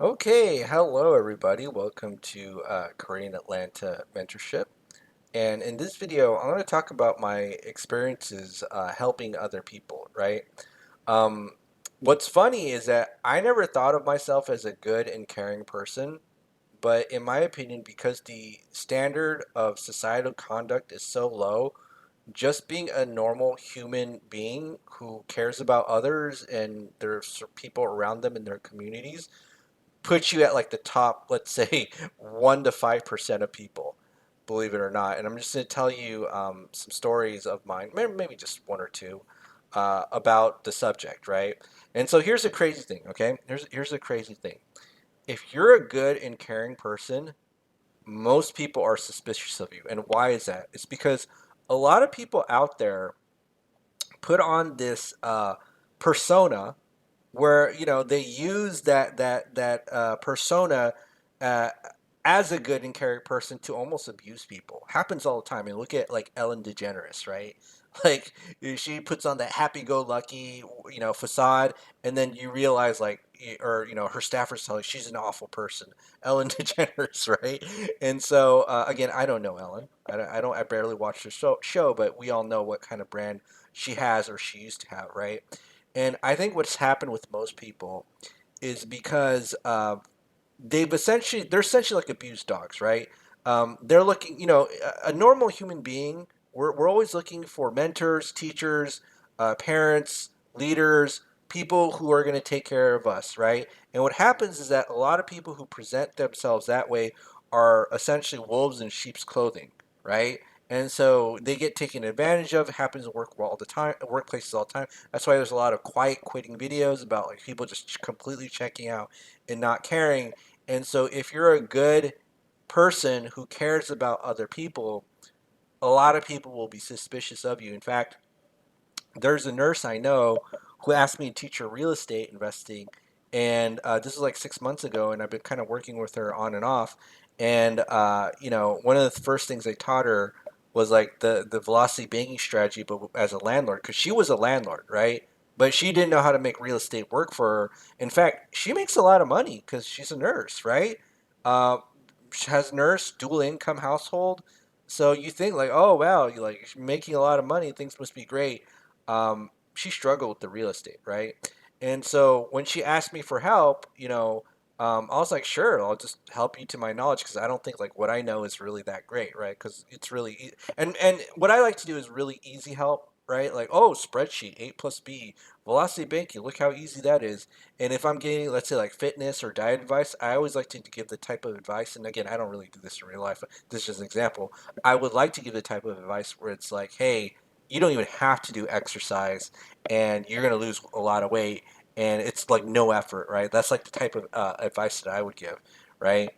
Okay, hello everybody. Welcome to Korean Atlanta Mentorship. And in this video, I'm going to talk about my experiences helping other people, right? Um, what's funny is that I never thought of myself as a good and caring person, but in my opinion, because the standard of societal conduct is so low, just being a normal human being who cares about others and there's people around them in their communities puts you at like the top, let's say 1 to 5% of people, believe it or not. And I'm just going to tell you some stories of mine, maybe just one or two, about the subject, right? And so here's the crazy thing, okay? Here's the crazy thing. If you're a good and caring person, most people are suspicious of you. And why is that? It's because a lot of people out there put on this persona where they use that persona uh, as a good and caring person to almost abuse people. Happens all the time. And look at like Ellen DeGeneres, right? Like she puts on that happy-go-lucky, facade, and then you realize like, or her staffers tell her she's an awful person, Ellen DeGeneres, right? And so again, I don't know Ellen. I barely watch the show, but we all know what kind of brand she has or she used to have, right? And I think what's happened with most people is because they're essentially like abused dogs, right? They're looking, a normal human being. We're always looking for mentors, teachers, parents, leaders, people who are going to take care of us, right? And what happens is that a lot of people who present themselves that way are essentially wolves in sheep's clothing, right? And so they get taken advantage of. It happens in work all the time, workplaces all the time. That's why there's a lot of quiet quitting videos about like people just completely checking out and not caring. And so if you're a good person who cares about other people, a lot of people will be suspicious of you. In fact, there's a nurse I know who asked me to teach her real estate investing, and this was like 6 months ago, and I've been kind of working with her on and off. And one of the first things I taught her was like the velocity banking strategy, but as a landlord, because she was a landlord, right? But she didn't know how to make real estate work for her. In fact, she makes a lot of money because she's a nurse, right? Uh, she has nurse, dual income household. So you think like, oh wow, you're like making a lot of money, things must be great. She struggled with the real estate, right? And so when she asked me for help, I was like, sure, I'll just help you to my knowledge because I don't think like what I know is really that great, right? Because it's really and what I like to do is really easy help, right? Like, oh, spreadsheet, 8 plus B, velocity banking, look how easy that is. And if I'm getting, let's say, like fitness or diet advice, I always like to give the type of advice. And again, I don't really do this in real life. This is just an example. I would like to give the type of advice where it's like, hey, you don't even have to do exercise and you're going to lose a lot of weight and it's like no effort, right? That's like the type of advice that I would give, right?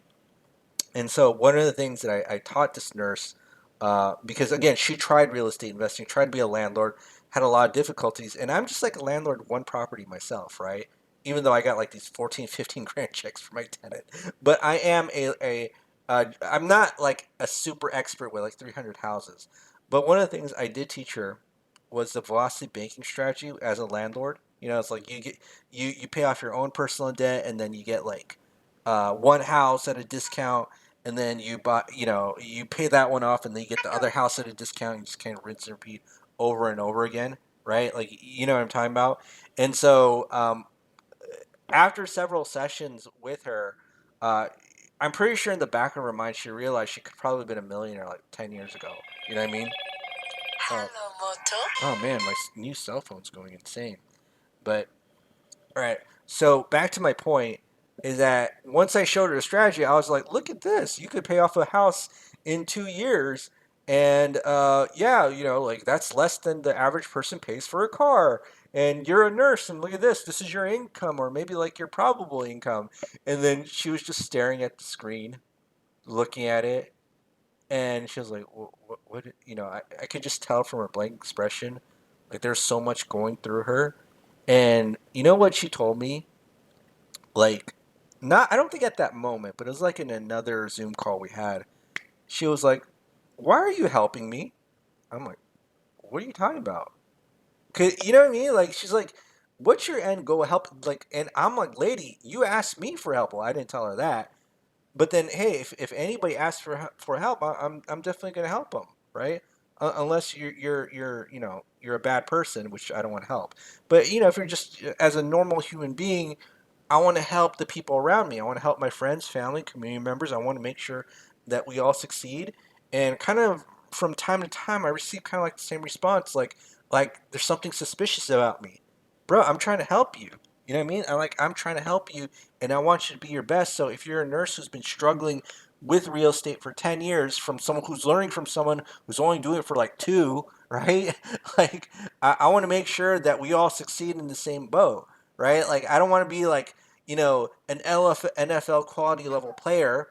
And so one of the things that I taught this nurse, because again, she tried real estate investing, tried to be a landlord, had a lot of difficulties, and I'm just like a landlord, one property myself, right? Even though I got like these 14, 15 grand checks for my tenant, but I am I'm not like a super expert with like 300 houses. But one of the things I did teach her was the velocity banking strategy as a landlord. It's like you pay off your own personal debt, and then you get like one house at a discount, and then you buy, you pay that one off, and then you get the other house at a discount. And you just kind of rinse and repeat over and over again, right? Like you know what I'm talking about. And so after several sessions with her, uh, I'm pretty sure in the back of her mind she realized she could probably have been a millionaire like 10 years ago. You know what I mean? Uh, Hello, Moto. oh man, my new cell phone's going insane. But all right. So back to my point is that once I showed her the strategy, I was like, "Look at this! You could pay off a house in 2 years, and yeah, like that's less than the average person pays for a car. And you're a nurse, and look at this! This is your income, or maybe like your probable income." And then she was just staring at the screen, looking at it, and she was like, "What?" I could just tell from her blank expression, like there's so much going through her. And you know what she told me? Like, not, I don't think at that moment, but it was like in another Zoom call we had. She was like, "Why are you helping me?" I'm like, "What are you talking about?" 'Cause, you know what I mean? Like, she's like, what's your end goal? Help, like, and I'm like, lady, you asked me for help. Well, I didn't tell her that. But then, hey, if anybody asks for help, I'm definitely gonna help them, right? Unless you're you're a bad person, which I don't want to help. But if you're just as a normal human being, I want to help the people around me. I want to help my friends, family, community members. I want to make sure that we all succeed. And kind of from time to time, I receive kind of like the same response, like there's something suspicious about me, bro. I'm trying to help you. You know what I mean? I'm trying to help you, and I want you to be your best. So if you're a nurse who's been struggling with real estate for 10 years, from someone who's learning from someone who's only doing it for like two, right? Like I want to make sure that we all succeed in the same boat, right? Like I don't want to be like an NFL quality level player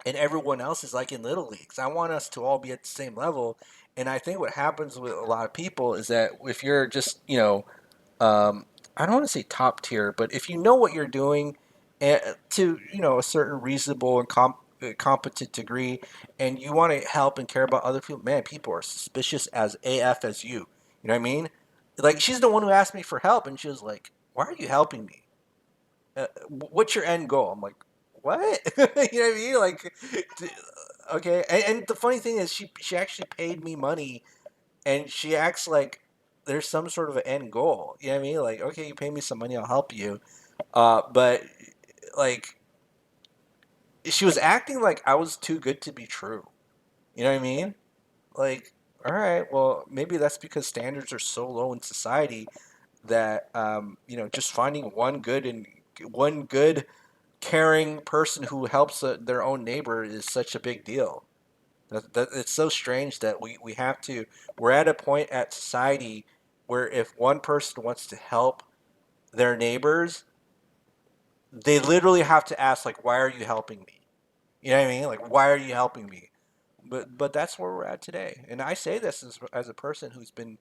and everyone else is like in little leagues. I want us to all be at the same level. And I think what happens with a lot of people is that if you're just, I don't want to say top tier, but if you know what you're doing to, a certain reasonable and competent degree, and you want to help and care about other people, man, people are suspicious as AF as you. You know what I mean? Like, she's the one who asked me for help, and she was like, why are you helping me? What's your end goal? I'm like, what? You know what I mean? Like, okay. And the funny thing is, she actually paid me money, and she acts like there's some sort of an end goal. You know what I mean? Like, okay, you pay me some money, I'll help you. But like, she was acting like I was too good to be true. You know what I mean? Like, all right, well, maybe that's because standards are so low in society that just finding one good caring person who helps their own neighbor is such a big deal. That it's so strange that we have to. We're at a point at society where if one person wants to help their neighbors, they literally have to ask like, "Why are you helping me?" You know what I mean? Like, "Why are you helping me?" But that's where we're at today. And I say this as a person who's been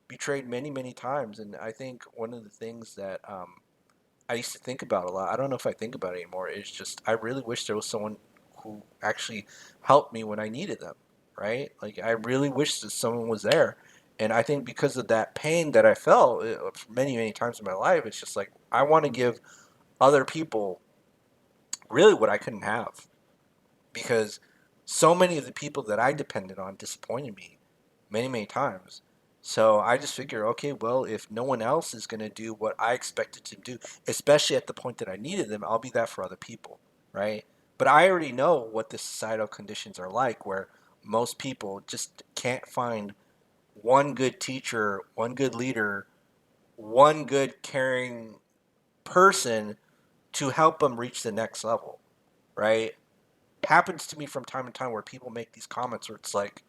betrayed many times. And I think one of the things that I used to think about a lot. I don't know if I think about it anymore. It's just I really wish there was someone who actually helped me when I needed them, right? Like I really wish that someone was there. And I think because of that pain that I felt many times in my life, it's just like I want to give other people really what I couldn't have because so many of the people that I depended on disappointed me many times. So I just figure, okay, well, if no one else is going to do what I expected to do, especially at the point that I needed them, I'll be that for other people, right? But I already know what the societal conditions are like where most people just can't find one good teacher, one good leader, one good caring person to help them reach the next level, right? Happens to me from time to time where people make these comments where it's like,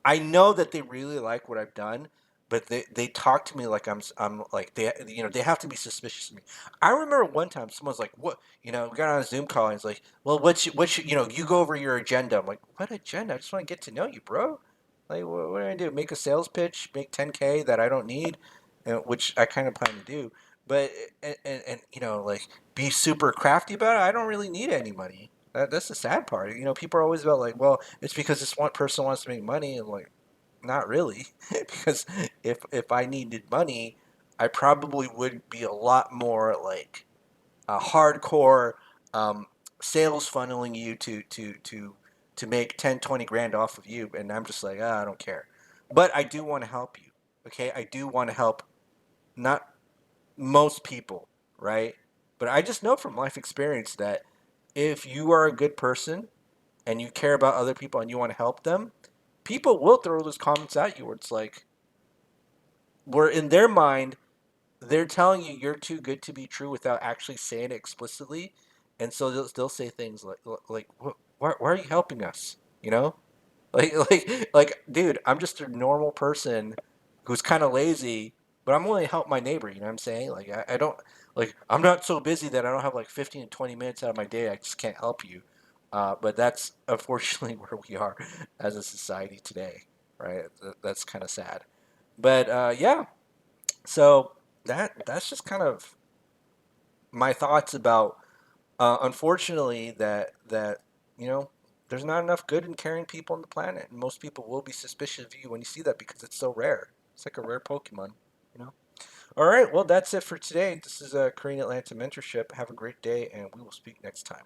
I know that they really like what I've done, but they talk to me like I'm like they have to be suspicious of me. I remember one time someone's like, "What?" We got on a Zoom call and it's like, "Well, you go over your agenda." I'm like, "What agenda? I just want to get to know you, bro. Like, what do I do? Make a sales pitch, make 10K that I don't need, which I kind of plan to do, but and like be super crafty about it. I don't really need any money." That's the sad part. People are always about like, well, it's because this one person wants to make money, and like, not really, because if I needed money, I probably would be a lot more like a hardcore um, sales funneling you to make 10, 20 grand off of you, and I'm just like, I don't care. But I do want to help you. Okay, I do want to help not most people, right? But I just know from life experience that if you are a good person and you care about other people and you want to help them, people will throw those comments at you where it's like, where in their mind, they're telling you you're too good to be true without actually saying it explicitly. And so they'll say things like, why are you helping us? You know? Dude, I'm just a normal person who's kind of lazy, but I'm willing to help my neighbor. You know what I'm saying? Like, I don't, like, I'm not so busy that I don't have like 15 to 20 minutes out of my day. I just can't help you. But that's unfortunately where we are as a society today, right? That's kind of sad. But yeah, so that's just kind of my thoughts about unfortunately that you know there's not enough good and caring people on the planet, and most people will be suspicious of you when you see that because it's so rare. It's like a rare Pokemon, you know. All right. Well, that's it for today. This is Korean Atlanta Mentorship. Have a great day, and we will speak next time.